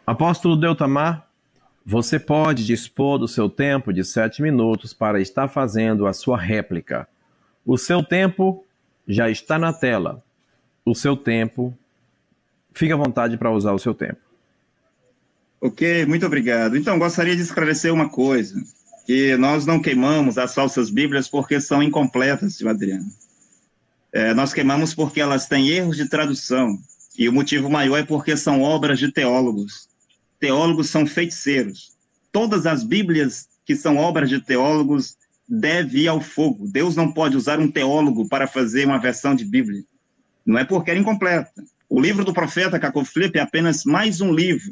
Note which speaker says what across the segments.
Speaker 1: Apóstolo Deltamar, você pode dispor do seu tempo de 7 minutos para estar fazendo a sua réplica. O seu tempo já está na tela. O seu tempo, fique à vontade para usar o seu tempo.
Speaker 2: Ok, muito obrigado. Então, gostaria de esclarecer uma coisa, que nós não queimamos as falsas Bíblias porque são incompletas, senhor Adriano. Nós queimamos porque elas têm erros de tradução, e o motivo maior é porque são obras de teólogos. Teólogos são feiticeiros. Todas as Bíblias que são obras de teólogos devem ir ao fogo. Deus não pode usar um teólogo para fazer uma versão de Bíblia. Não é porque era incompleta. O livro do profeta Caco Filipe é apenas mais um livro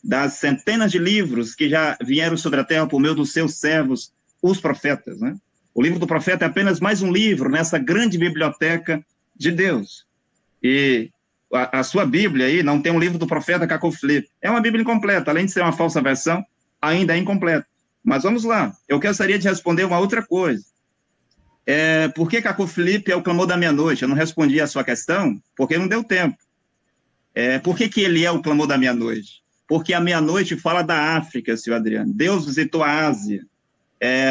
Speaker 2: das centenas de livros que já vieram sobre a terra por meio dos seus servos, os profetas, né? O livro do profeta é apenas mais um livro nessa grande biblioteca de Deus. E a sua Bíblia aí não tem um livro do profeta Caco Filipe. É uma Bíblia incompleta, além de ser uma falsa versão, ainda é incompleta. Mas vamos lá, eu gostaria de responder uma outra coisa. Por que Caco Filipe é o clamor da meia-noite? Eu não respondi a sua questão, porque não deu tempo. Por que ele é o clamor da meia-noite? Porque a meia-noite fala da África, senhor Adriano. Deus visitou a Ásia,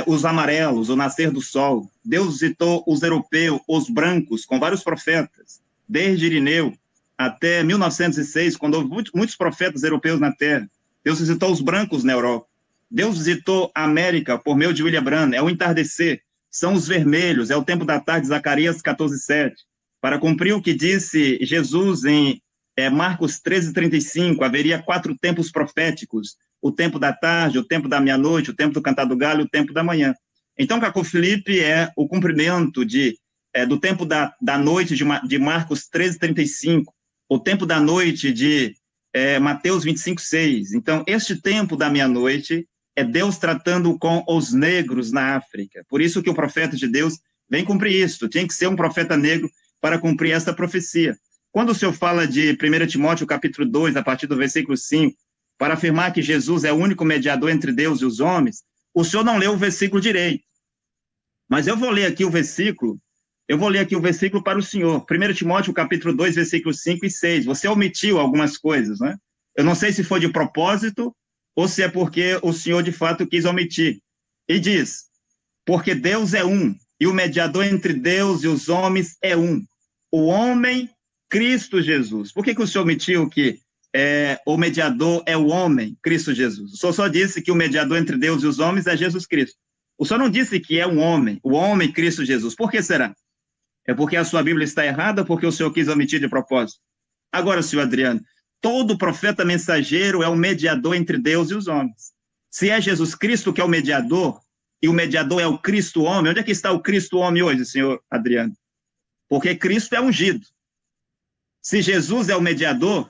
Speaker 2: os amarelos, o nascer do sol. Deus visitou os europeus, os brancos, com vários profetas, desde Irineu até 1906, quando houve muitos profetas europeus na Terra. Deus visitou os brancos na Europa. Deus visitou a América por meio de William Branham. É o entardecer, são os vermelhos, é o tempo da tarde, Zacarias 14:7. Para cumprir o que disse Jesus em Marcos 13:35, haveria 4 tempos proféticos: o tempo da tarde, o tempo da meia-noite, o tempo do cantar do galho, o tempo da manhã. Então, Caco Filipe é o cumprimento do tempo da noite de Marcos 13:35, o tempo da noite de Mateus 25:6. Então, este tempo da meia-noite é Deus tratando com os negros na África. Por isso que o profeta de Deus vem cumprir isso. Tinha que ser um profeta negro para cumprir essa profecia. Quando o senhor fala de 1 Timóteo, capítulo 2, a partir do versículo 5, para afirmar que Jesus é o único mediador entre Deus e os homens, o senhor não leu o versículo direito. Mas eu vou ler aqui o versículo para o senhor. 1 Timóteo, capítulo 2, versículos 5 e 6. Você omitiu algumas coisas, né? Eu não sei se foi de propósito ou se é porque o senhor, de fato, quis omitir. E diz, porque Deus é um, e o mediador entre Deus e os homens é um, o homem Cristo Jesus. Por que o senhor omitiu que o mediador é o homem, Cristo Jesus? O senhor só disse que o mediador entre Deus e os homens é Jesus Cristo. O senhor não disse que é um homem, o homem Cristo Jesus. Por que será? É porque a sua Bíblia está errada ou porque o senhor quis omitir de propósito? Agora, senhor Adriano, todo profeta mensageiro é o mediador entre Deus e os homens. Se é Jesus Cristo que é o mediador, e o mediador é o Cristo homem, onde é que está o Cristo homem hoje, senhor Adriano? Porque Cristo é ungido. Se Jesus é o mediador,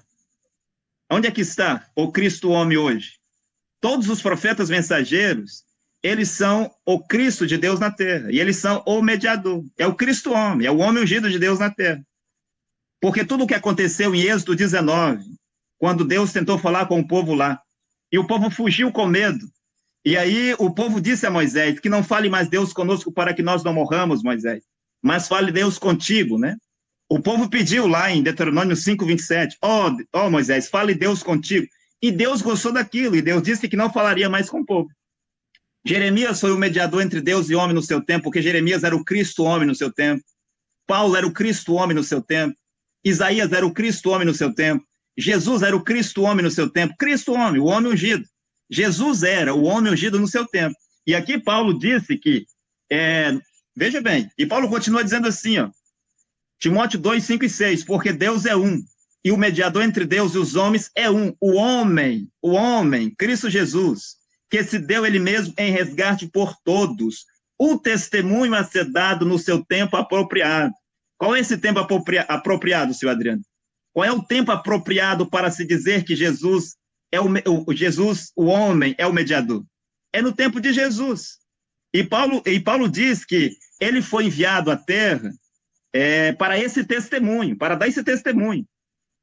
Speaker 2: onde é que está o Cristo homem hoje? Todos os profetas mensageiros, eles são o Cristo de Deus na terra, e eles são o mediador. É o Cristo homem, é o homem ungido de Deus na terra. Porque tudo o que aconteceu em Êxodo 19, quando Deus tentou falar com o povo lá, e o povo fugiu com medo, e aí o povo disse a Moisés, que não fale mais Deus conosco para que nós não morramos, Moisés, mas fale Deus contigo, né? O povo pediu lá em Deuteronômio 5:27, ó Moisés, fale Deus contigo. E Deus gostou daquilo, e Deus disse que não falaria mais com o povo. Jeremias foi o mediador entre Deus e homem no seu tempo, porque Jeremias era o Cristo homem no seu tempo. Paulo era o Cristo homem no seu tempo. Isaías era o Cristo homem no seu tempo. Jesus era o Cristo homem no seu tempo. Cristo homem, o homem ungido. Jesus era o homem ungido no seu tempo. E aqui Paulo disse que, veja bem, e Paulo continua dizendo assim, ó, Timóteo 2, 5 e 6, porque Deus é um, e o mediador entre Deus e os homens é um, o homem, Cristo Jesus, que se deu ele mesmo em resgate por todos, o testemunho a ser dado no seu tempo apropriado. Qual é esse tempo apropriado, senhor Adriano? Qual é o tempo apropriado para se dizer que Jesus é o homem, é o mediador? É no tempo de Jesus. E Paulo diz que ele foi enviado à terra para esse testemunho, para dar esse testemunho.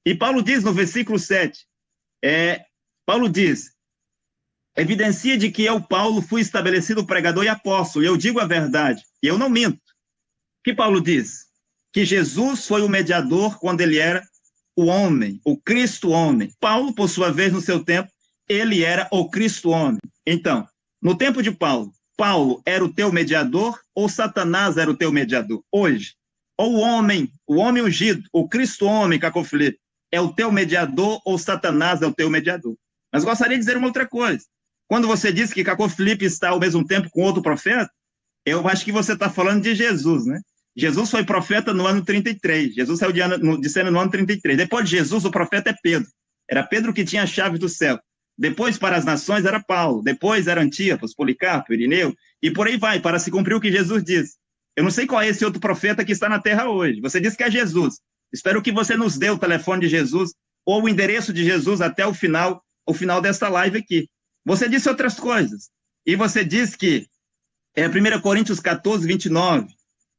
Speaker 2: E Paulo diz no versículo 7, Paulo diz, evidencia de que eu, Paulo, fui estabelecido pregador e apóstolo, e eu digo a verdade, e eu não minto. O que Paulo diz? Que Jesus foi o mediador quando ele era o homem, o Cristo homem. Paulo, por sua vez, no seu tempo, ele era o Cristo homem. Então, no tempo de Paulo, Paulo era o teu mediador ou Satanás era o teu mediador? Hoje, ou o homem ungido, o Cristo homem, Caco Felipe, é o teu mediador ou Satanás é o teu mediador? Mas gostaria de dizer uma outra coisa. Quando você disse que Caco Felipe está ao mesmo tempo com outro profeta, eu acho que você está falando de Jesus, né? Jesus foi profeta no ano 33. Jesus saiu de cena no ano 33. Depois de Jesus, o profeta é Pedro. Era Pedro que tinha a chave do céu. Depois, para as nações, era Paulo. Depois, era Antipas, Policarpo, Irineu. E por aí vai, para se cumprir o que Jesus disse. Eu não sei qual é esse outro profeta que está na terra hoje. Você disse que é Jesus. Espero que você nos dê o telefone de Jesus ou o endereço de Jesus até o final desta live aqui. Você disse outras coisas. E você disse que 1 Coríntios 14, 29,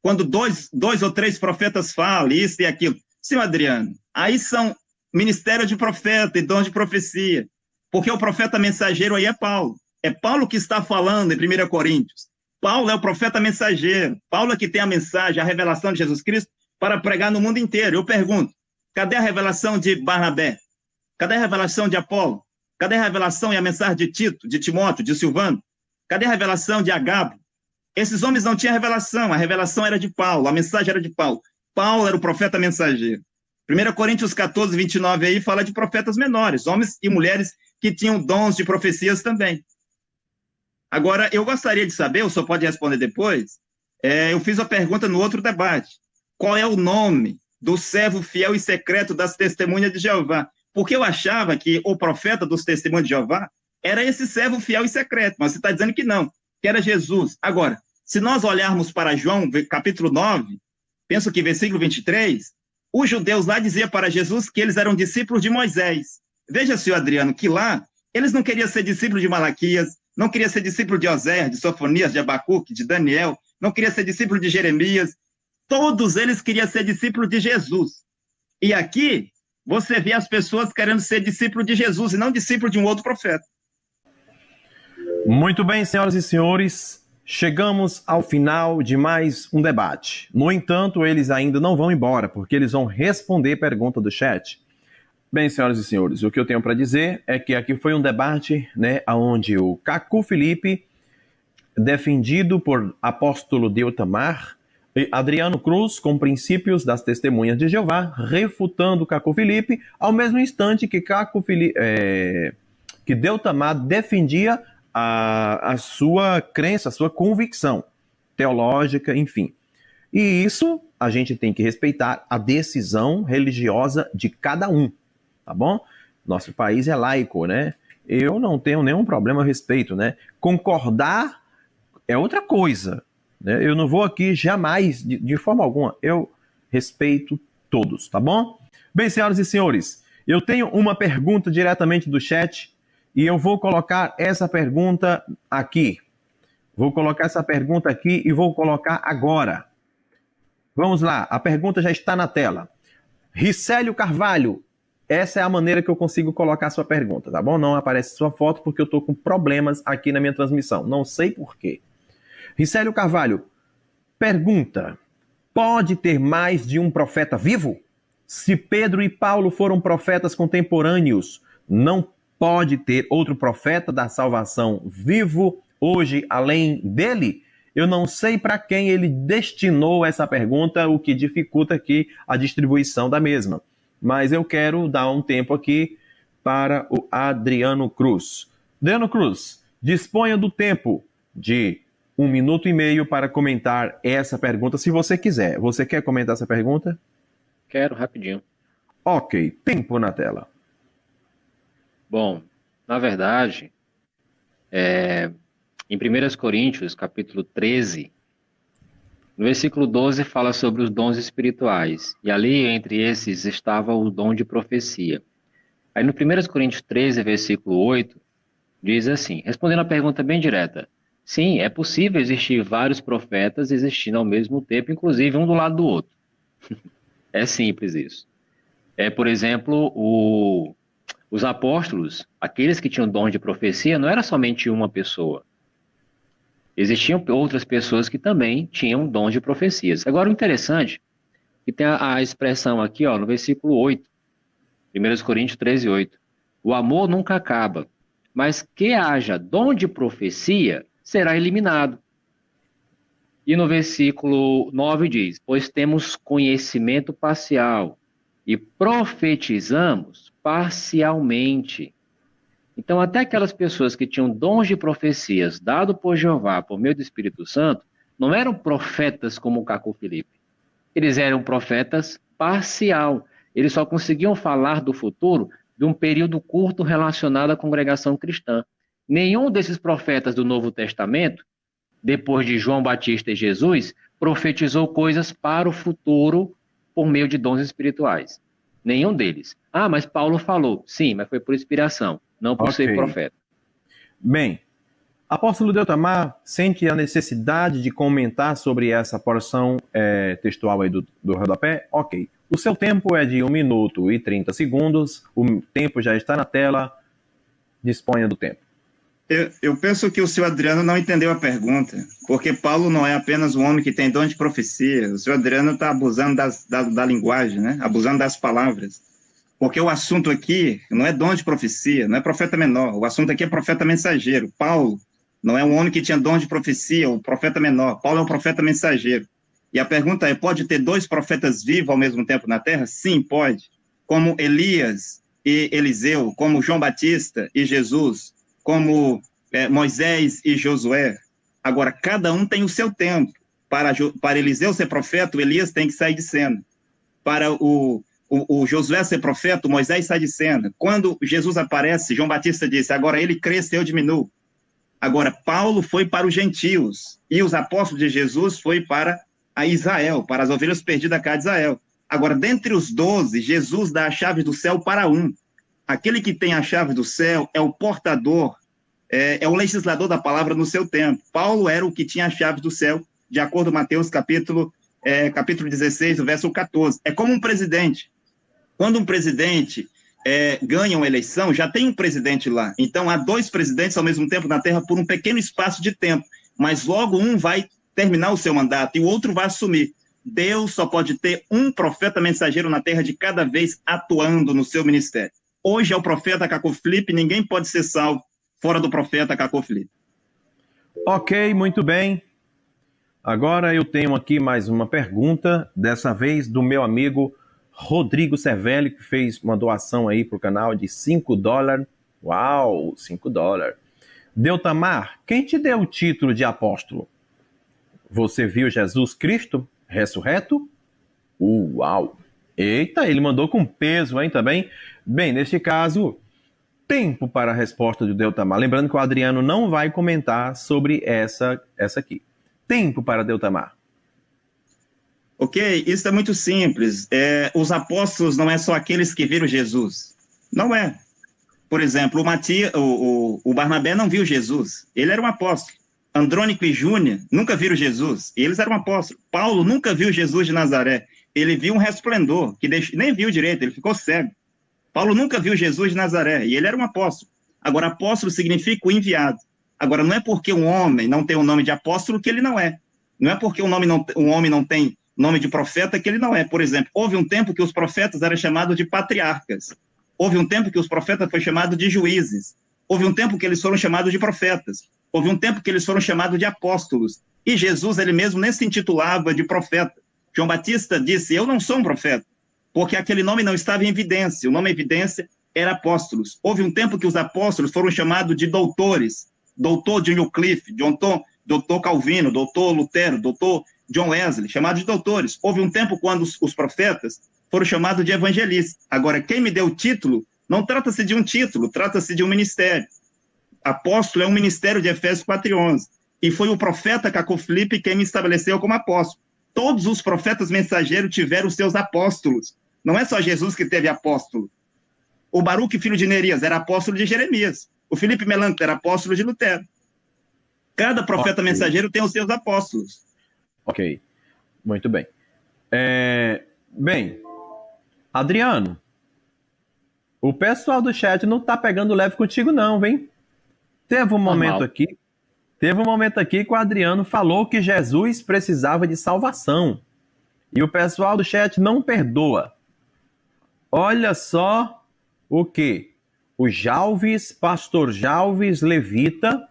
Speaker 2: quando dois ou três profetas falam isso e aquilo. Sim, Adriano, aí são ministérios de profeta e dons de profecia. Porque o profeta mensageiro aí é Paulo. É Paulo que está falando em 1 Coríntios. Paulo é o profeta mensageiro. Paulo é que tem a mensagem, a revelação de Jesus Cristo para pregar no mundo inteiro. Eu pergunto, cadê a revelação de Barnabé? Cadê a revelação de Apolo? Cadê a revelação e a mensagem de Tito, de Timóteo, de Silvano? Cadê a revelação de Agabo? Esses homens não tinham revelação, a revelação era de Paulo, a mensagem era de Paulo. Paulo era o profeta mensageiro. 1 Coríntios 14, 29 aí fala de profetas menores, homens e mulheres que tinham dons de profecias também. Agora, eu gostaria de saber, o senhor pode responder depois, eu fiz a pergunta no outro debate. Qual é o nome do servo fiel e secreto das testemunhas de Jeová? Porque eu achava que o profeta dos testemunhos de Jeová era esse servo fiel e secreto, mas você está dizendo que não, que era Jesus. Agora, se nós olharmos para João, capítulo 9, penso que versículo 23, os judeus lá diziam para Jesus que eles eram discípulos de Moisés. Veja, senhor Adriano, que lá eles não queriam ser discípulos de Malaquias, não queriam ser discípulos de Oséias, de Sofonias, de Abacuque, de Daniel, não queriam ser discípulos de Jeremias. Todos eles queriam ser discípulos de Jesus. E aqui você vê as pessoas querendo ser discípulos de Jesus e não discípulos de um outro profeta.
Speaker 1: Muito bem, senhoras e senhores, chegamos ao final de mais um debate. No entanto, eles ainda não vão embora, porque eles vão responder pergunta do chat. Bem, senhoras e senhores, o que eu tenho para dizer é que aqui foi um debate, né, onde o Caco Felipe, defendido por apóstolo Deutamar, e Adriano Cruz, com princípios das testemunhas de Jeová, refutando Caco Felipe, ao mesmo instante que que Deutamar defendia a sua crença, a sua convicção teológica, enfim. E isso a gente tem que respeitar a decisão religiosa de cada um, tá bom? Nosso país é laico, né? Eu não tenho nenhum problema a respeito, né? Concordar é outra coisa, né? Eu não vou aqui jamais, de forma alguma, eu respeito todos, tá bom? Bem, senhoras e senhores, eu tenho uma pergunta diretamente do chat e eu vou colocar essa pergunta aqui. Vou colocar essa pergunta aqui e vou colocar agora. Vamos lá, a pergunta já está na tela. Ricélio Carvalho, essa é a maneira que eu consigo colocar a sua pergunta, tá bom? Não aparece sua foto porque eu estou com problemas aqui na minha transmissão. Não sei por quê. Ricélio Carvalho, pergunta: pode ter mais de um profeta vivo? Se Pedro e Paulo foram profetas contemporâneos, não pode ter outro profeta da salvação vivo hoje além dele? Eu não sei para quem ele destinou essa pergunta, o que dificulta aqui a distribuição da mesma. Mas eu quero dar um tempo aqui para o Adriano Cruz. Adriano Cruz, disponha do tempo de 1 minuto e meio para comentar essa pergunta, se você quiser. Você quer comentar essa pergunta?
Speaker 3: Quero, rapidinho.
Speaker 1: Ok, tempo na tela.
Speaker 3: Bom, na verdade, em 1 Coríntios, capítulo 13, no versículo 12 fala sobre os dons espirituais, e ali entre esses estava o dom de profecia. Aí no 1 Coríntios 13, versículo 8, diz assim, respondendo a pergunta bem direta, sim, é possível existir vários profetas existindo ao mesmo tempo, inclusive um do lado do outro. É simples isso. Por exemplo, os apóstolos, aqueles que tinham dom de profecia, não era somente uma pessoa. Existiam outras pessoas que também tinham dom de profecias. Agora, o interessante, que tem a expressão aqui, ó, no versículo 8, 1 Coríntios 13:8. O amor nunca acaba, mas que haja dom de profecia será eliminado. E no versículo 9 diz: pois temos conhecimento parcial e profetizamos parcialmente. Então, até aquelas pessoas que tinham dons de profecias dado por Jeová por meio do Espírito Santo, não eram profetas como o Caco Felipe. Eles eram profetas parcial. Eles só conseguiam falar do futuro de um período curto relacionado à congregação cristã. Nenhum desses profetas do Novo Testamento, depois de João Batista e Jesus, profetizou coisas para o futuro por meio de dons espirituais. Nenhum deles. Ah, mas Paulo falou. Sim, mas foi por inspiração, não por ser profeta.
Speaker 1: Bem, apóstolo Deltamar sente a necessidade de comentar sobre essa porção textual aí do rodapé? Ok. O seu tempo é de 1 minuto e 30 segundos. O tempo já está na tela. Disponha do tempo.
Speaker 2: Eu penso que o senhor Adriano não entendeu a pergunta, porque Paulo não é apenas um homem que tem dom de profecia. O senhor Adriano está abusando da linguagem, né? Abusando das palavras. Porque o assunto aqui não é dom de profecia, não é profeta menor. O assunto aqui é profeta mensageiro. Paulo não é um homem que tinha dom de profecia, o profeta menor. Paulo é um profeta mensageiro. E a pergunta é, pode ter dois profetas vivos ao mesmo tempo na Terra? Sim, pode. Como Elias e Eliseu, como João Batista e Jesus, como Moisés e Josué. Agora, cada um tem o seu tempo. Para Eliseu ser profeta, o Elias tem que sair de cena. Para o Josué ser profeta, o Moisés sai de cena. Quando Jesus aparece, João Batista disse, agora ele cresce, eu diminuo. Agora, Paulo foi para os gentios, e os apóstolos de Jesus foi para a Israel, para as ovelhas perdidas da casa de Israel. Agora, dentre os 12, Jesus dá a chave do céu para um. Aquele que tem a chave do céu é o portador, é o legislador da palavra no seu tempo. Paulo era o que tinha a chave do céu, de acordo com Mateus capítulo 16, verso 14. É como um presidente. Quando um presidente ganha uma eleição, já tem um presidente lá. Então, há dois presidentes ao mesmo tempo na Terra por um pequeno espaço de tempo. Mas logo um vai terminar o seu mandato e o outro vai assumir. Deus só pode ter um profeta mensageiro na Terra de cada vez atuando no seu ministério. Hoje é o profeta Caco Felipe, ninguém pode ser salvo fora do profeta Caco Felipe.
Speaker 1: Ok, muito bem. Agora eu tenho aqui mais uma pergunta, dessa vez do meu amigo Rodrigo Cervelli, que fez uma doação aí para o canal de $5. Uau, $5. Deltamar, quem te deu o título de apóstolo? Você viu Jesus Cristo ressurreto? Uau! Eita, ele mandou com peso, hein, também? Bem, neste caso, tempo para a resposta do Deltamar. Lembrando que o Adriano não vai comentar sobre essa aqui. Tempo para Deltamar.
Speaker 2: Ok, isso é muito simples. Os apóstolos não é só aqueles que viram Jesus. Não é. Por exemplo, o Barnabé não viu Jesus. Ele era um apóstolo. Andrônico e Júnior nunca viram Jesus. Eles eram apóstolos. Paulo nunca viu Jesus de Nazaré. Ele viu um resplendor, que nem viu direito, ele ficou cego. Paulo nunca viu Jesus de Nazaré, e ele era um apóstolo. Agora, apóstolo significa o enviado. Agora, não é porque um homem não tem o nome de apóstolo que ele não é. Não é porque um homem não tem nome de profeta que ele não é. Por exemplo, houve um tempo que os profetas eram chamados de patriarcas. Houve um tempo que os profetas foram chamados de juízes. Houve um tempo que eles foram chamados de profetas. Houve um tempo que eles foram chamados de apóstolos. E Jesus, ele mesmo, nem se intitulava de profeta. João Batista disse, eu não sou um profeta, porque aquele nome não estava em evidência. O nome em evidência era apóstolos. Houve um tempo que os apóstolos foram chamados de doutores. Doutor John Wycliffe, doutor Calvino, doutor Lutero, doutor John Wesley, chamados de doutores. Houve um tempo quando os profetas foram chamados de evangelistas. Agora, quem me deu o título, não trata-se de um título, trata-se de um ministério. Apóstolo é um ministério de Efésios 4:11. E foi o profeta Caco Felipe quem me estabeleceu como apóstolo. Todos os profetas mensageiros tiveram seus apóstolos. Não é só Jesus que teve apóstolo. O Baruque, filho de Nerias, era apóstolo de Jeremias. O Filipe Melanchthon era apóstolo de Lutero. Cada profeta mensageiro tem os seus apóstolos.
Speaker 1: Ok, muito bem. Bem, Adriano, o pessoal do chat não tá pegando leve contigo não, vem? Teve um momento aqui que o Adriano falou que Jesus precisava de salvação. E o pessoal do chat não perdoa. Olha só o que o Jalves, pastor Jalves Levita,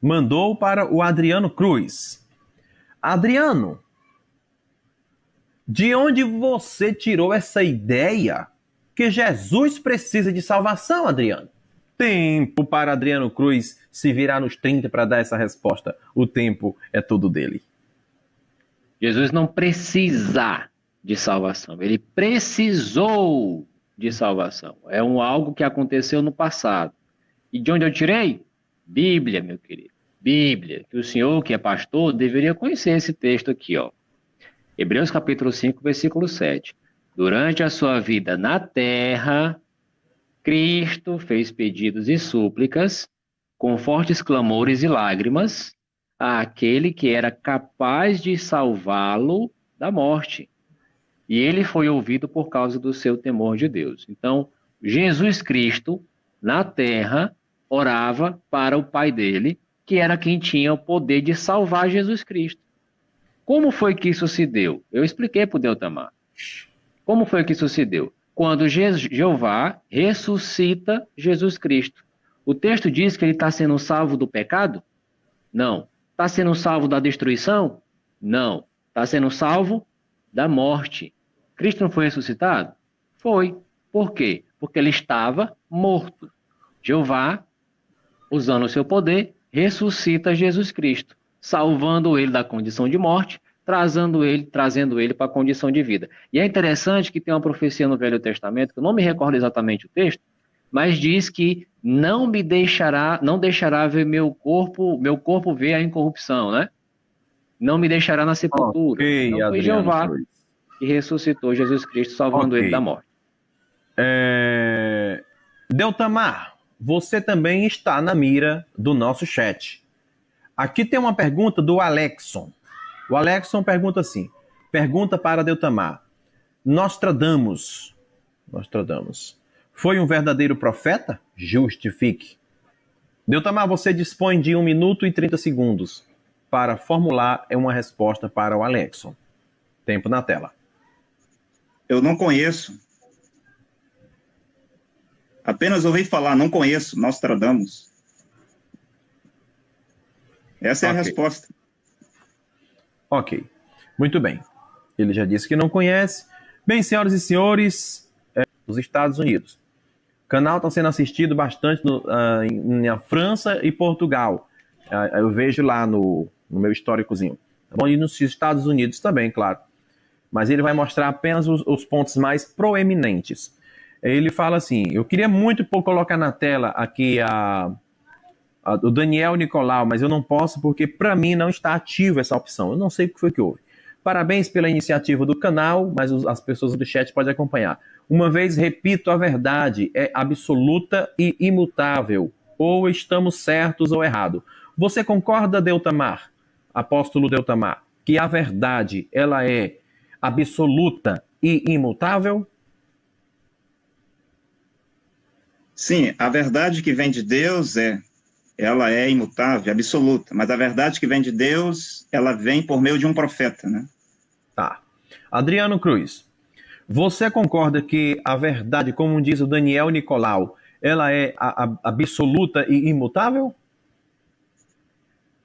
Speaker 1: mandou para o Adriano Cruz. Adriano, de onde você tirou essa ideia que Jesus precisa de salvação, Adriano? Tempo para Adriano Cruz se virar nos 30 para dar essa resposta. O tempo é todo dele.
Speaker 3: Jesus não precisa de salvação, ele precisou de salvação. É algo que aconteceu no passado. E de onde eu tirei? Bíblia, meu querido. Bíblia, que o senhor que é pastor deveria conhecer esse texto aqui, ó. Hebreus capítulo 5, versículo 7. Durante a sua vida na terra, Cristo fez pedidos e súplicas, com fortes clamores e lágrimas, àquele que era capaz de salvá-lo da morte. E ele foi ouvido por causa do seu temor de Deus. Então, Jesus Cristo, na terra, orava para o Pai dele, que era quem tinha o poder de salvar Jesus Cristo. Como foi que isso se deu? Eu expliquei para o Deltamar. Como foi que isso se deu? Quando Jeová ressuscita Jesus Cristo. O texto diz que ele está sendo salvo do pecado? Não. Está sendo salvo da destruição? Não. Está sendo salvo da morte. Cristo não foi ressuscitado? Foi. Por quê? Porque ele estava morto. Jeová, usando o seu poder, ressuscita Jesus Cristo, salvando ele da condição de morte, trazendo ele para a condição de vida. E é interessante que tem uma profecia no Velho Testamento, que eu não me recordo exatamente o texto, mas diz que não deixará ver meu corpo ver a incorrupção, né? Não me deixará na sepultura.
Speaker 1: Okay,
Speaker 3: então foi Jeová que ressuscitou Jesus Cristo, salvando ele da morte.
Speaker 1: Deltamar, você também está na mira do nosso chat. Aqui tem uma pergunta do Alexson. O Alexson pergunta assim, pergunta para Deltamar, Nostradamus foi um verdadeiro profeta? Justifique. Deltamar, você dispõe de 1 minuto e 30 segundos para formular uma resposta para o Alexson. Tempo na tela.
Speaker 2: Eu não conheço. Apenas ouvi falar, não conheço, Nostradamus. Essa é a resposta.
Speaker 1: Ok, muito bem. Ele já disse que não conhece. Bem, senhoras e senhores, nos Estados Unidos. O canal está sendo assistido bastante na França e Portugal. Eu vejo lá no meu históricozinho. Tá bom? E nos Estados Unidos também, claro. Mas ele vai mostrar apenas os pontos mais proeminentes. Ele fala assim, eu queria muito colocar na tela aqui o Daniel Nicolau, mas eu não posso porque para mim não está ativa essa opção. Eu não sei o que foi que houve. Parabéns pela iniciativa do canal, mas as pessoas do chat podem acompanhar. Uma vez repito, a verdade é absoluta e imutável. Ou estamos certos ou errados. Você concorda, Deltamar, apóstolo Deltamar, que a verdade ela é absoluta e imutável?
Speaker 2: Sim, a verdade que vem de Deus ela é imutável, absoluta, mas a verdade que vem de Deus, ela vem por meio de um profeta, né?
Speaker 1: Tá. Adriano Cruz, você concorda que a verdade, como diz o Daniel Nicolau, ela é absoluta e imutável?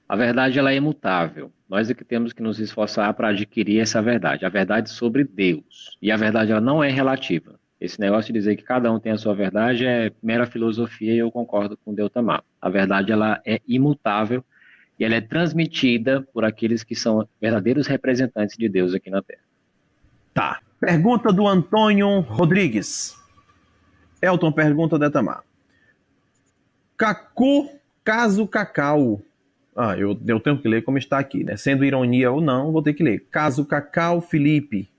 Speaker 3: A verdade ela é imutável. Nós é que temos que nos esforçar para adquirir essa verdade. A verdade sobre Deus. E a verdade ela não é relativa. Esse negócio de dizer que cada um tem a sua verdade é mera filosofia e eu concordo com o Deltamar. A verdade ela é imutável e ela é transmitida por aqueles que são verdadeiros representantes de Deus aqui na Terra.
Speaker 1: Tá. Pergunta do Antônio Rodrigues. Elton pergunta Deltamar. Caso Cacau. Eu tenho que ler como está aqui, né? Sendo ironia ou não, vou ter que ler. Caso Cacau Felipe.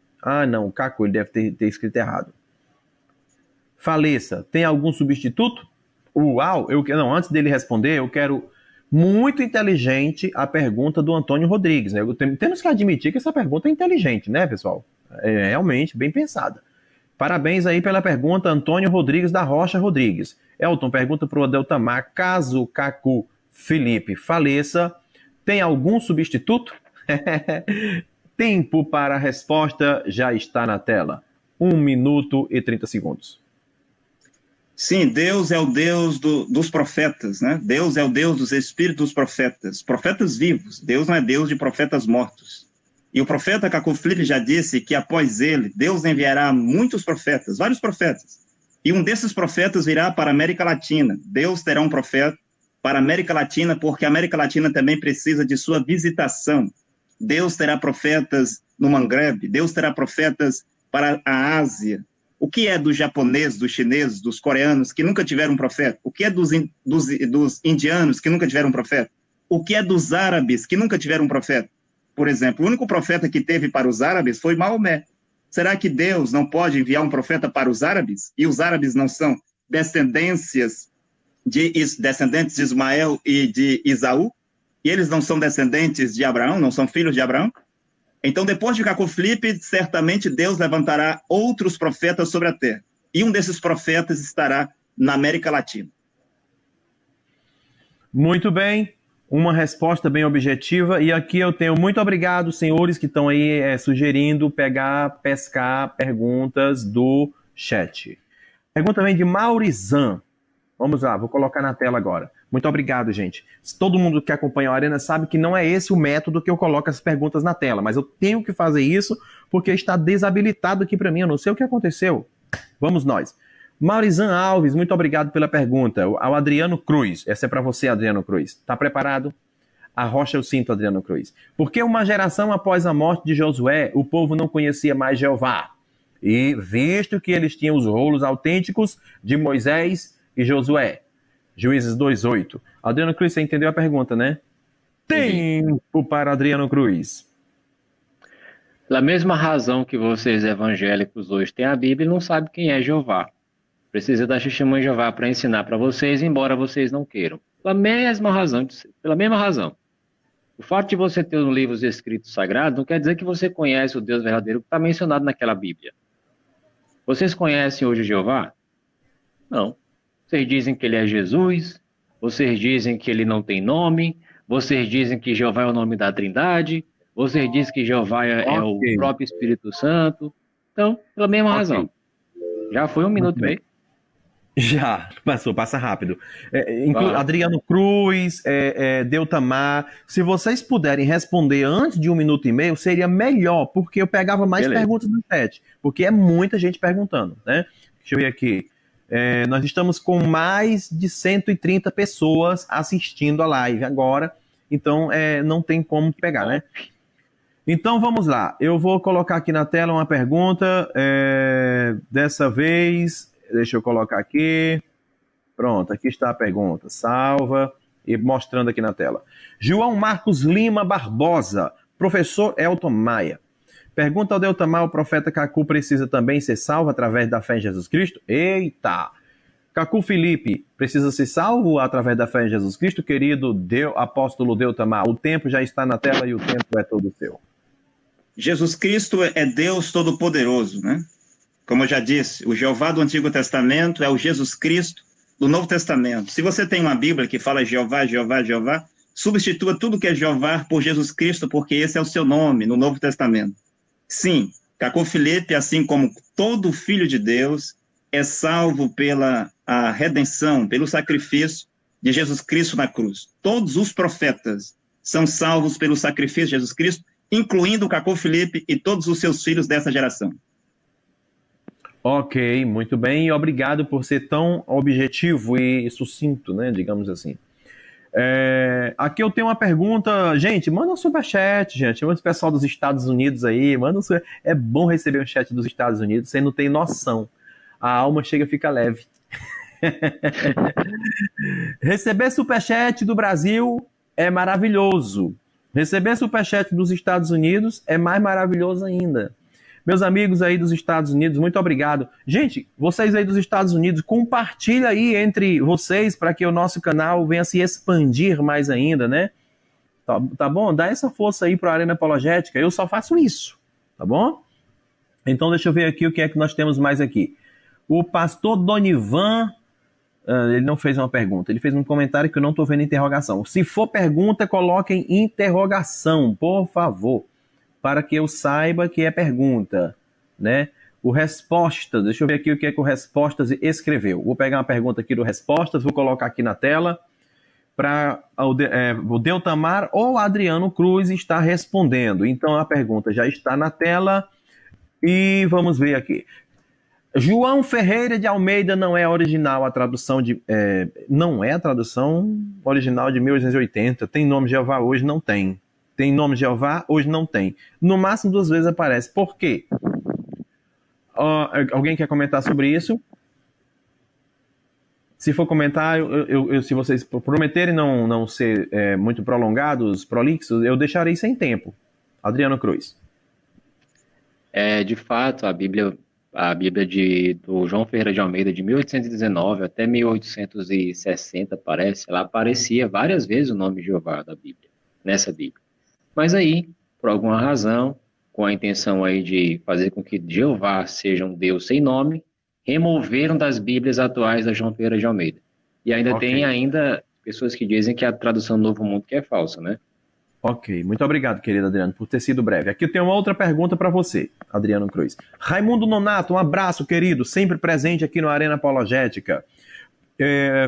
Speaker 1: Não, Caco, ele deve ter escrito errado. Faleça, tem algum substituto? Uau, antes dele responder, eu quero muito inteligente a pergunta do Antônio Rodrigues, né? Temos que admitir que essa pergunta é inteligente, né, pessoal? É realmente bem pensada. Parabéns aí pela pergunta, Antônio Rodrigues da Rocha Rodrigues. Elton pergunta para o Deltamar, caso Cacu Felipe faleça, tem algum substituto? Tempo para a resposta já está na tela. 1 minuto e 30 segundos.
Speaker 2: Sim, Deus é o Deus dos profetas, né? Deus é o Deus dos espíritos dos profetas, profetas vivos. Deus não é Deus de profetas mortos. E o profeta Cacu Filipe já disse que após ele, Deus enviará muitos profetas, vários profetas. E um desses profetas virá para a América Latina. Deus terá um profeta para a América Latina, porque a América Latina também precisa de sua visitação. Deus terá profetas no Mangrebe, Deus terá profetas para a Ásia. O que é dos japoneses, dos chineses, dos coreanos que nunca tiveram um profeta? O que é dos indianos que nunca tiveram um profeta? O que é dos árabes que nunca tiveram um profeta? Por exemplo, o único profeta que teve para os árabes foi Maomé. Será que Deus não pode enviar um profeta para os árabes? E os árabes não são descendentes de Ismael e de Isaú? E eles não são descendentes de Abraão, não são filhos de Abraão? Então, depois de Cacu Filipe, certamente Deus levantará outros profetas sobre a terra. E um desses profetas estará na América Latina.
Speaker 1: Muito bem, uma resposta bem objetiva. E aqui eu tenho muito obrigado, senhores que estão aí sugerindo pescar perguntas do chat. Pergunta vem de Maurizan. Vamos lá, vou colocar na tela agora. Muito obrigado, gente. Todo mundo que acompanha a Arena sabe que não é esse o método que eu coloco as perguntas na tela, mas eu tenho que fazer isso porque está desabilitado aqui para mim. Eu não sei o que aconteceu. Vamos nós. Maurizan Alves, muito obrigado pela pergunta. Ao Adriano Cruz. Essa é para você, Adriano Cruz. Está preparado? Arrocha o cinto, Adriano Cruz. Por que uma geração após a morte de Josué, o povo não conhecia mais Jeová? E visto que eles tinham os rolos autênticos de Moisés e Josué. Juízes 2:8. Adriano Cruz, você entendeu a pergunta, né? Tempo para Adriano Cruz.
Speaker 3: Pela mesma razão que vocês evangélicos hoje têm a Bíblia e não sabem quem é Jeová. Precisa da testemunha de Jeová para ensinar para vocês, embora vocês não queiram. Pela mesma razão. O fato de você ter os livros escritos sagrados não quer dizer que você conhece o Deus verdadeiro que está mencionado naquela Bíblia. Vocês conhecem hoje Jeová? Não. Vocês dizem que ele é Jesus, vocês dizem que ele não tem nome, vocês dizem que Jeová é o nome da Trindade, vocês dizem que Jeová é o próprio Espírito Santo. Então, pela mesma razão. Já foi 1 minuto e meio?
Speaker 1: Já, passa rápido. Adriano Cruz, Deltamar, se vocês puderem responder antes de 1 minuto e meio, seria melhor, porque eu pegava mais perguntas no chat, porque é muita gente perguntando, né? Deixa eu ver aqui. Nós estamos com mais de 130 pessoas assistindo a live agora, então não tem como pegar, né? Então vamos lá, eu vou colocar aqui na tela uma pergunta, dessa vez, deixa eu colocar aqui, pronto, aqui está a pergunta, salva, e mostrando aqui na tela. João Marcos Lima Barbosa, professor Elton Maia. Pergunta ao Deltamar, o profeta Cacu precisa também ser salvo através da fé em Jesus Cristo? Eita! Cacu Filipe, precisa ser salvo através da fé em Jesus Cristo? Querido apóstolo Deltamar, o tempo já está na tela e o tempo é todo seu.
Speaker 2: Jesus Cristo é Deus Todo-Poderoso, né? Como eu já disse, o Jeová do Antigo Testamento é o Jesus Cristo do Novo Testamento. Se você tem uma Bíblia que fala Jeová, Jeová, Jeová, substitua tudo que é Jeová por Jesus Cristo, porque esse é o seu nome no Novo Testamento. Sim, Cacu Filipe, assim como todo filho de Deus, é salvo pela a redenção, pelo sacrifício de Jesus Cristo na cruz. Todos os profetas são salvos pelo sacrifício de Jesus Cristo, incluindo o Cacu Filipe e todos os seus filhos dessa geração.
Speaker 1: Ok, muito bem, e obrigado por ser tão objetivo e sucinto, né, digamos assim. Aqui eu tenho uma pergunta, gente, manda um superchat, gente, manda o pessoal dos Estados Unidos aí, é bom receber um chat dos Estados Unidos, você não tem noção, a alma chega e fica leve. Receber superchat do Brasil é maravilhoso, receber superchat dos Estados Unidos é mais maravilhoso ainda. Meus amigos aí dos Estados Unidos, muito obrigado. Gente, vocês aí dos Estados Unidos, compartilha aí entre vocês para que o nosso canal venha se expandir mais ainda, né? Tá bom? Dá essa força aí para a Arena Apologética. Eu só faço isso, tá bom? Então deixa eu ver aqui o que é que nós temos mais aqui. O pastor Donivan, ele não fez uma pergunta, ele fez um comentário que eu não estou vendo interrogação. Se for pergunta, coloquem interrogação, por favor, para que eu saiba que é pergunta, né? O Respostas, deixa eu ver aqui o que é que o Respostas escreveu. Vou pegar uma pergunta aqui do Respostas, vou colocar aqui na tela para o Deltamar ou Adriano Cruz estar respondendo. Então a pergunta já está na tela e vamos ver aqui. João Ferreira de Almeida não é original a tradução de... não é a tradução original de 1880. Tem nome de Jeová? Hoje não tem. Tem nome de Jeová? Hoje não tem. No máximo 2 vezes aparece. Por quê? Alguém quer comentar sobre isso? Se for comentar, se vocês prometerem não ser muito prolongados, prolixos, eu deixarei sem tempo. Adriano Cruz.
Speaker 3: De fato, a Bíblia do João Ferreira de Almeida, de 1819 até 1860, parece, ela aparecia várias vezes o nome de Jeová da Bíblia, nessa Bíblia. Mas aí, por alguma razão, com a intenção aí de fazer com que Jeová seja um Deus sem nome, removeram das Bíblias atuais da João Ferreira de Almeida. E ainda tem pessoas que dizem que a tradução do Novo Mundo que é falsa, né?
Speaker 1: Ok, muito obrigado, querido Adriano, por ter sido breve. Aqui eu tenho uma outra pergunta para você, Adriano Cruz. Raimundo Nonato, um abraço, querido, sempre presente aqui no Arena Apologética.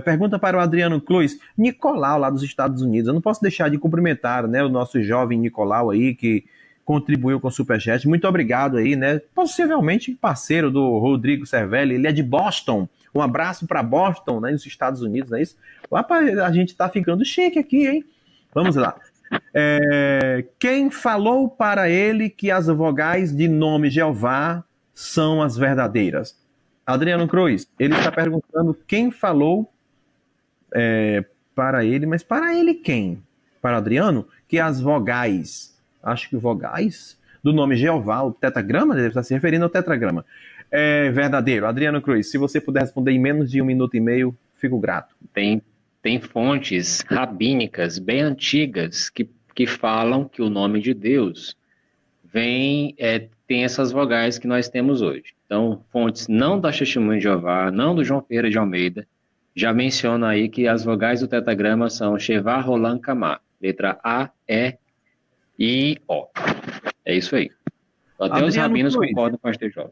Speaker 1: Pergunta para o Adriano Cruz. Nicolau, lá dos Estados Unidos. Eu não posso deixar de cumprimentar, né, o nosso jovem Nicolau aí, que contribuiu com o Superchat. Muito obrigado aí, né? Possivelmente parceiro do Rodrigo Cervelli. Ele é de Boston. Um abraço para Boston, né, nos Estados Unidos, não é isso? Rapaz, a gente tá ficando chique aqui, hein? Vamos lá. Quem falou para ele que as vogais de nome Jeová são as verdadeiras? Adriano Cruz, ele está perguntando quem falou para ele, mas para ele quem? Para Adriano, que as vogais, acho que vogais do nome Jeová, o tetragrama, ele está se referindo ao tetragrama, é verdadeiro. Adriano Cruz, se você puder responder em menos de 1 minuto e meio, fico grato.
Speaker 3: Tem fontes rabínicas bem antigas que falam que o nome de Deus tem essas vogais que nós temos hoje. Então, fontes não da Testemunha de Jeová, não do João Ferreira de Almeida, já mencionam aí que as vogais do tetragrama são Shevá, Rolan, Kamá. Letra A, E, I, O. É isso aí. Até Adriano os rabinos Cruz concordam com a STJ.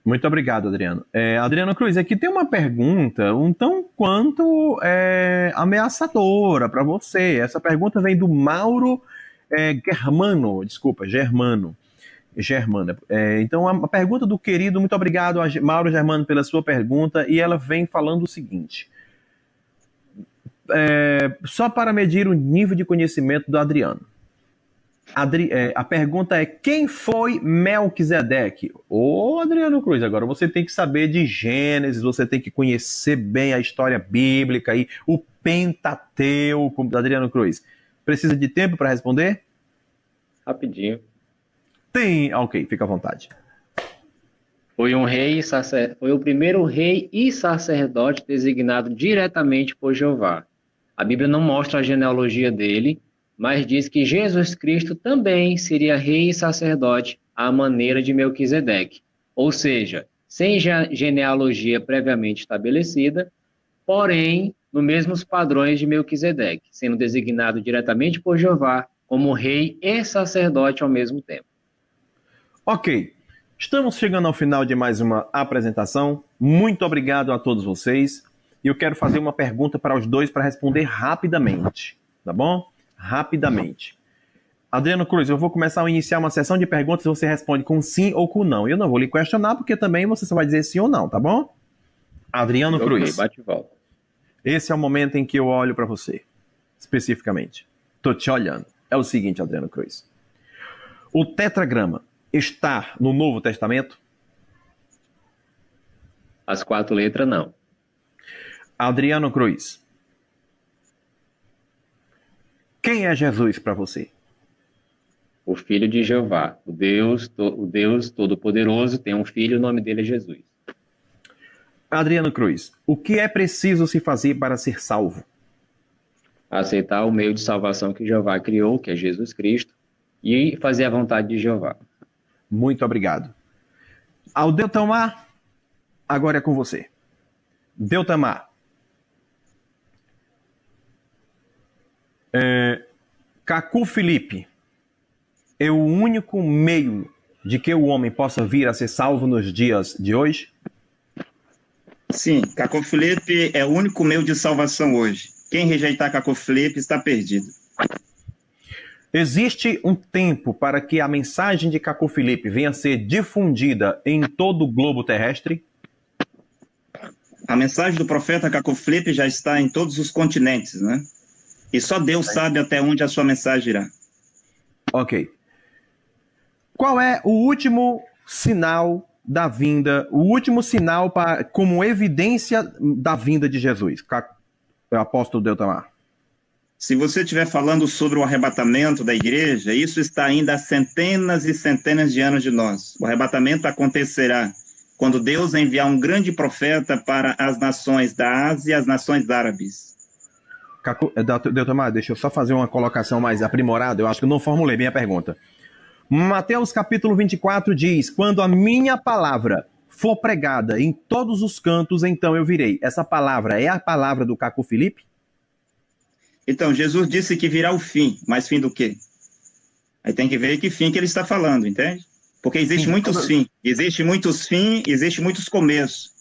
Speaker 1: Muito obrigado, Adriano. Adriano Cruz, aqui tem uma pergunta um tão quanto ameaçadora para você. Essa pergunta vem do Mauro Germano. Então, a pergunta do querido, muito obrigado, Mauro Germano, pela sua pergunta, e ela vem falando o seguinte. Só para medir o nível de conhecimento do Adriano. A pergunta é: quem foi Melquisedeque? Ô, Adriano Cruz, agora você tem que saber de Gênesis, você tem que conhecer bem a história bíblica aí, o Pentateuco, Adriano Cruz. Precisa de tempo para responder?
Speaker 3: Rapidinho.
Speaker 1: Ok, fica à vontade.
Speaker 3: Foi o primeiro rei e sacerdote designado diretamente por Jeová. A Bíblia não mostra a genealogia dele, mas diz que Jesus Cristo também seria rei e sacerdote à maneira de Melquisedeque, ou seja, sem genealogia previamente estabelecida, porém, nos mesmos padrões de Melquisedeque, sendo designado diretamente por Jeová como rei e sacerdote ao mesmo tempo.
Speaker 1: Ok, estamos chegando ao final de mais uma apresentação. Muito obrigado a todos vocês. E eu quero fazer uma pergunta para os dois para responder rapidamente, tá bom? Rapidamente. Adriano Cruz, eu vou começar a iniciar uma sessão de perguntas e você responde com sim ou com não. Eu não vou lhe questionar porque também você só vai dizer sim ou não, tá bom? Adriano Cruz.
Speaker 3: Ok, bate e volta.
Speaker 1: Esse é o momento em que eu olho para você, especificamente. Tô te olhando. É o seguinte, Adriano Cruz. O tetragrama está no Novo Testamento?
Speaker 3: As 4 letras, não.
Speaker 1: Adriano Cruz. Quem é Jesus para você?
Speaker 3: O Filho de Jeová. O Deus Todo-Poderoso tem um filho, o nome dele é Jesus.
Speaker 1: Adriano Cruz. O que é preciso se fazer para ser salvo?
Speaker 3: Aceitar o meio de salvação que Jeová criou, que é Jesus Cristo, e fazer a vontade de Jeová.
Speaker 1: Muito obrigado. Ao Deltamar, agora é com você. Deltamar. Cacu Felipe é o único meio de que o homem possa vir a ser salvo nos dias de hoje?
Speaker 2: Sim, Caco Felipe é o único meio de salvação hoje. Quem rejeitar Caco Felipe está perdido.
Speaker 1: Existe um tempo para que a mensagem de Caco Felipe venha a ser difundida em todo o globo terrestre?
Speaker 2: A mensagem do profeta Caco Felipe já está em todos os continentes, né? E só Deus sabe até onde a sua mensagem irá.
Speaker 1: Ok. Qual é o último sinal da vinda, o último sinal como evidência da vinda de Jesus? O apóstolo Deutamar.
Speaker 2: Se você estiver falando sobre o arrebatamento da igreja, isso está ainda a centenas e centenas de anos de nós. O arrebatamento acontecerá quando Deus enviar um grande profeta para as nações da Ásia e as nações árabes.
Speaker 1: Deutamar, deixa eu só fazer uma colocação mais aprimorada, eu acho que eu não formulei bem a pergunta. Mateus capítulo 24 diz: quando a minha palavra for pregada em todos os cantos, então eu virei. Essa palavra é a palavra do Caco Felipe?
Speaker 2: Então, Jesus disse que virá o fim, mas fim do quê? Aí tem que ver que fim que ele está falando, entende? Porque existe muitos fins, existe muitos começos.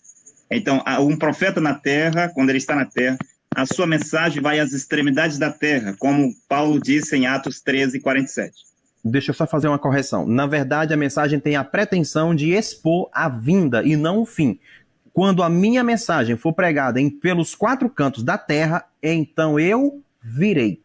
Speaker 2: Então, um profeta na terra, quando ele está na terra, a sua mensagem vai às extremidades da terra, como Paulo disse em Atos 13, 47.
Speaker 1: Deixa eu só fazer uma correção. Na verdade, a mensagem tem a pretensão de expor a vinda e não o fim. Quando a minha mensagem for pregada pelos 4 cantos da terra, então eu virei.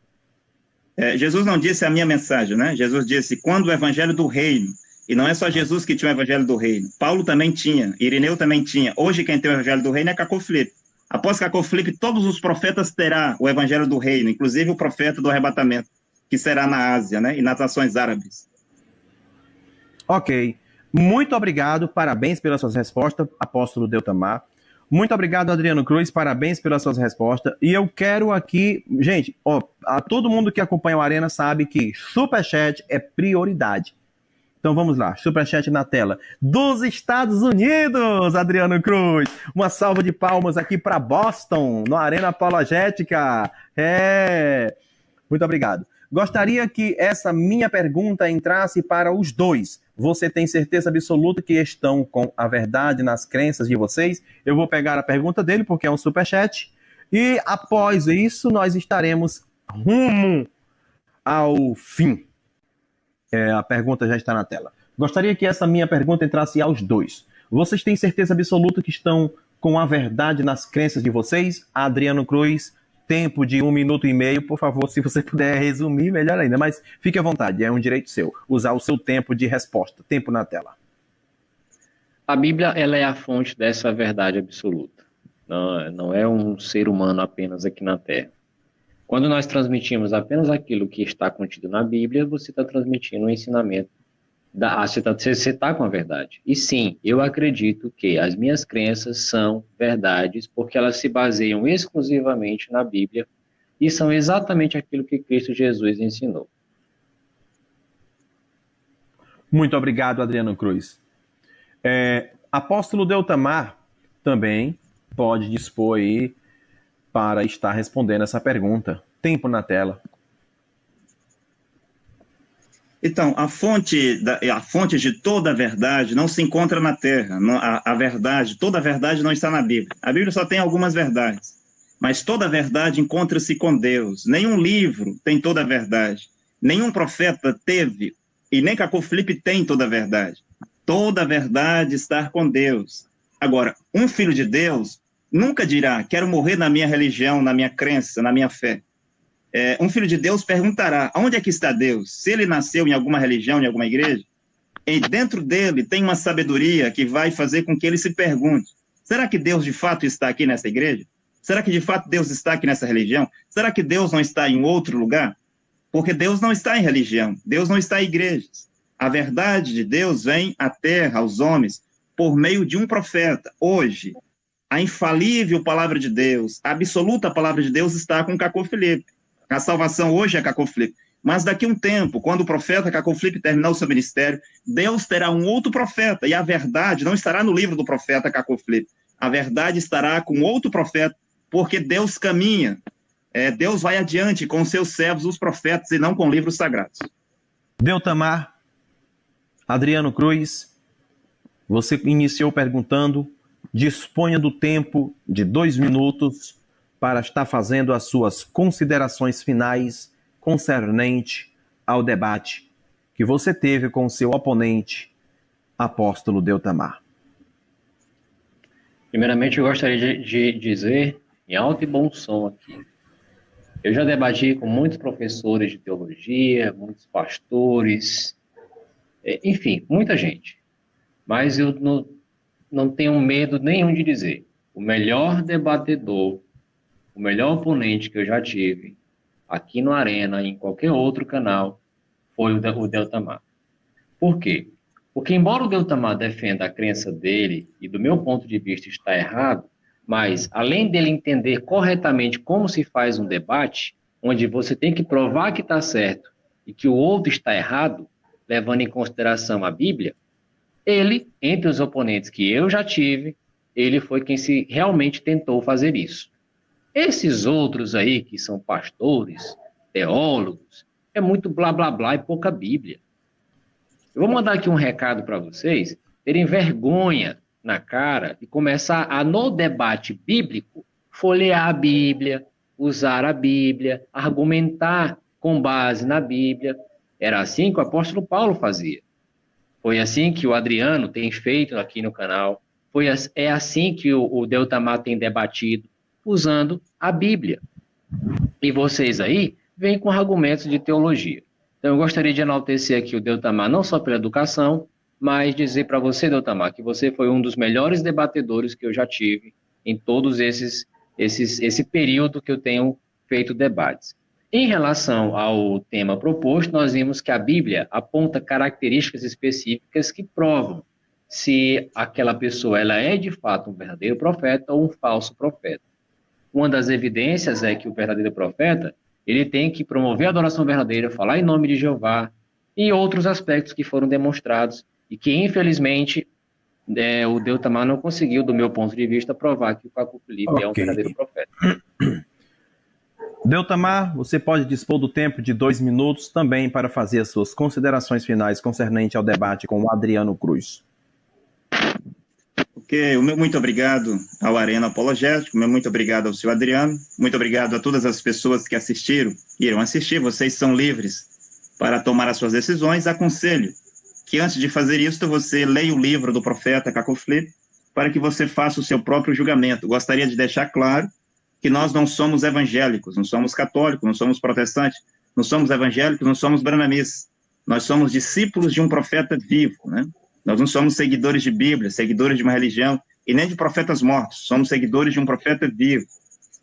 Speaker 2: Jesus não disse a minha mensagem, né? Jesus disse quando o evangelho do reino. E não é só Jesus que tinha o evangelho do reino. Paulo também tinha, Irineu também tinha. Hoje quem tem o evangelho do reino é Caco Felipe. Após Caco Felipe, todos os profetas terão o evangelho do reino, inclusive o profeta do arrebatamento, que será na Ásia, né? E nas nações árabes.
Speaker 1: Ok. Muito obrigado, parabéns pelas suas respostas, apóstolo Deutamar. Muito obrigado, Adriano Cruz, parabéns pelas suas respostas. E eu quero aqui, gente, a todo mundo que acompanha o Arena sabe que Superchat é prioridade. Então vamos lá, Superchat na tela. Dos Estados Unidos, Adriano Cruz. Uma salva de palmas aqui para Boston, no Arena Apologética. Muito obrigado. Gostaria que essa minha pergunta entrasse para os dois. Você tem certeza absoluta que estão com a verdade nas crenças de vocês? Eu vou pegar a pergunta dele, porque é um superchat. E após isso, nós estaremos rumo ao fim. A pergunta já está na tela. Gostaria que essa minha pergunta entrasse aos dois. Vocês têm certeza absoluta que estão com a verdade nas crenças de vocês? Adriano Cruz, tempo de 1 minuto e meio, por favor, se você puder resumir, melhor ainda, mas fique à vontade, é um direito seu, usar o seu tempo de resposta, tempo na tela.
Speaker 3: A Bíblia, ela é a fonte dessa verdade absoluta, não é um ser humano apenas aqui na Terra. Quando nós transmitimos apenas aquilo que está contido na Bíblia, você está transmitindo um ensinamento, você está com a verdade. E sim, eu acredito que as minhas crenças são verdades, porque elas se baseiam exclusivamente na Bíblia e são exatamente aquilo que Cristo Jesus ensinou.
Speaker 1: Muito obrigado, Adriano Cruz. Apóstolo Deutamar também pode dispor aí para estar respondendo essa pergunta. Tempo na tela.
Speaker 2: Então, a fonte de toda a verdade não se encontra na Terra. A verdade, toda a verdade não está na Bíblia. A Bíblia só tem algumas verdades, mas toda a verdade encontra-se com Deus. Nenhum livro tem toda a verdade. Nenhum profeta teve, e nem Caco Felipe tem toda a verdade. Toda a verdade está com Deus. Agora, um filho de Deus nunca dirá, quero morrer na minha religião, na minha crença, na minha fé. Um filho de Deus perguntará, onde é que está Deus? Se ele nasceu em alguma religião, em alguma igreja, e dentro dele tem uma sabedoria que vai fazer com que ele se pergunte, será que Deus de fato está aqui nessa igreja? Será que de fato Deus está aqui nessa religião? Será que Deus não está em outro lugar? Porque Deus não está em religião, Deus não está em igrejas. A verdade de Deus vem à terra, aos homens, por meio de um profeta. Hoje, a infalível palavra de Deus, a absoluta palavra de Deus está com Caco Felipe. A salvação hoje é Caco Felipe. Mas daqui a um tempo, quando o profeta Caco Felipe terminar o seu ministério, Deus terá um outro profeta, e a verdade não estará no livro do profeta Caco Felipe. A verdade estará com outro profeta, porque Deus caminha, Deus vai adiante com os seus servos, os profetas, e não com livros sagrados.
Speaker 1: Deutamar, Adriano Cruz, você iniciou perguntando, disponha do tempo de 2 minutos para estar fazendo as suas considerações finais concernente ao debate que você teve com o seu oponente, apóstolo Deltamar.
Speaker 3: Primeiramente, eu gostaria de dizer, em alto e bom som aqui, eu já debati com muitos professores de teologia, muitos pastores, enfim, muita gente. Mas eu não tenho medo nenhum de dizer. O melhor debatedor, o melhor oponente que eu já tive, aqui no Arena, em qualquer outro canal, foi o Deltamar. Por quê? Porque embora o Deltamar defenda a crença dele, e do meu ponto de vista está errado, mas além dele entender corretamente como se faz um debate, onde você tem que provar que está certo e que o outro está errado, levando em consideração a Bíblia, ele, entre os oponentes que eu já tive, ele foi quem se realmente tentou fazer isso. Esses outros aí, que são pastores, teólogos, é muito blá blá blá e pouca Bíblia. Eu vou mandar aqui um recado para vocês terem vergonha na cara e começar a, no debate bíblico, folhear a Bíblia, usar a Bíblia, argumentar com base na Bíblia. Era assim que o apóstolo Paulo fazia. Foi assim que o Adriano tem feito aqui no canal. É assim que o Deltamar tem debatido, usando a Bíblia. E vocês aí vêm com argumentos de teologia. Então, eu gostaria de enaltecer aqui o Deltamar, não só pela educação, mas dizer para você, Deltamar, que você foi um dos melhores debatedores que eu já tive em todos esse período que eu tenho feito debates. Em relação ao tema proposto, nós vimos que a Bíblia aponta características específicas que provam se aquela pessoa ela é de fato um verdadeiro profeta ou um falso profeta. Uma das evidências é que o verdadeiro profeta ele tem que promover a adoração verdadeira, falar em nome de Jeová e outros aspectos que foram demonstrados e que, infelizmente, o Deltamar não conseguiu, do meu ponto de vista, provar que o Caco Felipe é um verdadeiro profeta.
Speaker 1: Deltamar, você pode dispor do tempo de 2 minutos também para fazer as suas considerações finais concernente ao debate com o Adriano Cruz.
Speaker 2: Ok, muito obrigado ao Arena Apologético, muito obrigado ao seu Adriano, muito obrigado a todas as pessoas que assistiram, irão assistir, vocês são livres para tomar as suas decisões. Aconselho que antes de fazer isso, você leia o livro do profeta Caco Felipe, para que você faça o seu próprio julgamento. Gostaria de deixar claro que nós não somos evangélicos, não somos católicos, não somos protestantes, não somos evangélicos, não somos branamistas. Nós somos discípulos de um profeta vivo, né? Nós não somos seguidores de Bíblia, seguidores de uma religião, e nem de profetas mortos, somos seguidores de um profeta vivo.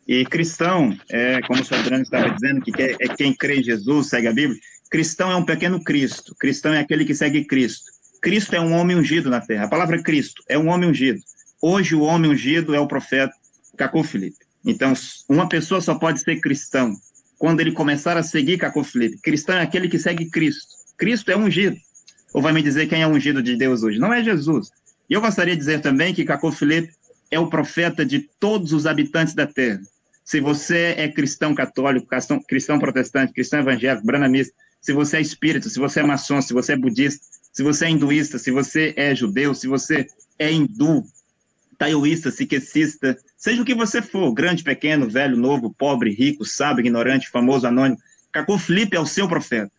Speaker 2: E cristão, como o senhor Adriano estava dizendo, que é quem crê em Jesus, segue a Bíblia, cristão é um pequeno Cristo, cristão é aquele que segue Cristo. Cristo é um homem ungido na terra, a palavra Cristo é um homem ungido. Hoje o homem ungido é o profeta Caco Felipe. Então, uma pessoa só pode ser cristão quando ele começar a seguir Caco Felipe. Cristão é aquele que segue Cristo. Cristo é ungido. Ou vai me dizer quem é ungido de Deus hoje? Não é Jesus. E eu gostaria de dizer também que Caco Felipe é o profeta de todos os habitantes da terra. Se você é cristão católico, cristão protestante, cristão evangélico, branamista, se você é espírita, se você é maçom, se você é budista, se você é hinduísta, se você é judeu, se você é hindu, taoísta, sikhistas, seja o que você for, grande, pequeno, velho, novo, pobre, rico, sábio, ignorante, famoso, anônimo, Caco Felipe é o seu profeta.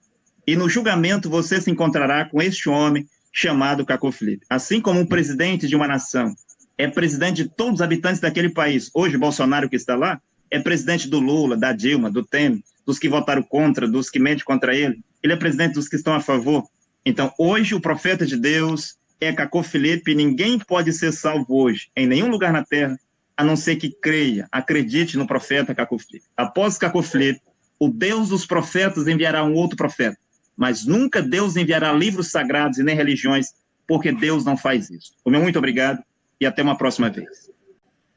Speaker 2: E no julgamento você se encontrará com este homem chamado Caco Felipe. Assim como um presidente de uma nação é presidente de todos os habitantes daquele país, hoje Bolsonaro que está lá, é presidente do Lula, da Dilma, do Temer, dos que votaram contra, dos que mentem contra ele, ele é presidente dos que estão a favor. Então, hoje o profeta de Deus é Caco Felipe, e ninguém pode ser salvo hoje, em nenhum lugar na terra, a não ser que creia, acredite no profeta Caco Felipe. Após Caco Felipe, o Deus dos profetas enviará um outro profeta, mas nunca Deus enviará livros sagrados e nem religiões, porque Deus não faz isso. O meu muito obrigado e até uma próxima vez.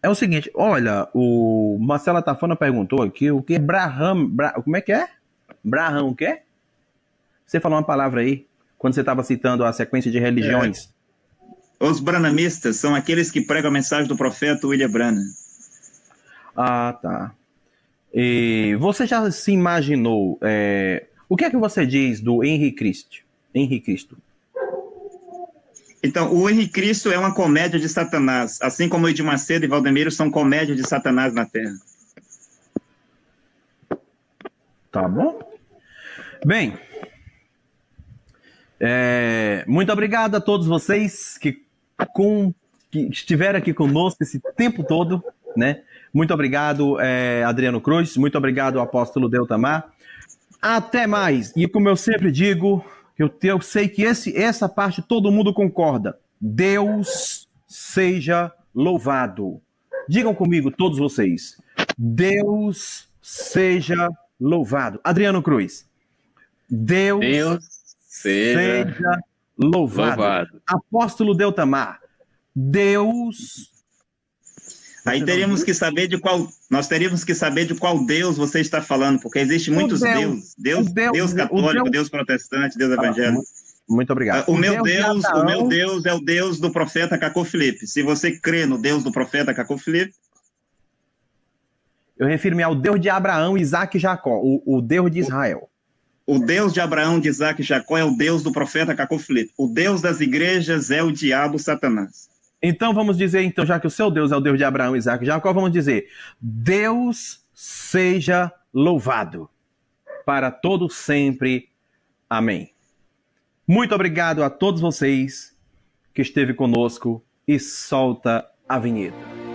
Speaker 1: É o seguinte, olha, o Marcelo Tafana perguntou aqui o que é Braham, como é que é? Braham o quê? Você falou uma palavra aí, quando você estava citando a sequência de religiões.
Speaker 2: Os branamistas são aqueles que pregam a mensagem do profeta William Branham.
Speaker 1: Ah, tá. E você já se imaginou... o que é que você diz do Henri Cristo? Henri Cristo.
Speaker 2: Então, o Henrique Cristo é uma comédia de Satanás, assim como o Edir Macedo e Valdemiro são comédia de Satanás na Terra.
Speaker 1: Tá bom? Bem, muito obrigado a todos vocês que estiveram aqui conosco esse tempo todo, né? Muito obrigado, Adriano Cruz. Muito obrigado, apóstolo Deltamar. Até mais. E como eu sempre digo, eu sei que essa parte todo mundo concorda. Deus seja louvado. Digam comigo, todos vocês. Deus seja louvado. Adriano Cruz. Deus seja louvado. Apóstolo Deltamar. Deus.
Speaker 2: Aí teríamos que saber nós teríamos que saber de qual Deus você está falando, porque existem muitos deuses. Deus católico, Deus protestante, Deus evangélico.
Speaker 1: Muito obrigado.
Speaker 2: O meu Deus é o Deus do profeta Cacô Filipe. Se você crê no Deus do profeta Cacô Filipe,
Speaker 1: eu refiro-me ao Deus de Abraão, Isaac e Jacó, o Deus de Israel.
Speaker 2: O Deus de Abraão, de Isaac e Jacó é o Deus do profeta Cacô Filipe. O Deus das igrejas é o diabo Satanás.
Speaker 1: Então vamos dizer, já que o seu Deus é o Deus de Abraão, Isaac e Jacó, vamos dizer, Deus seja louvado para todo sempre. Amém. Muito obrigado a todos vocês que esteve conosco e solta a vinheta.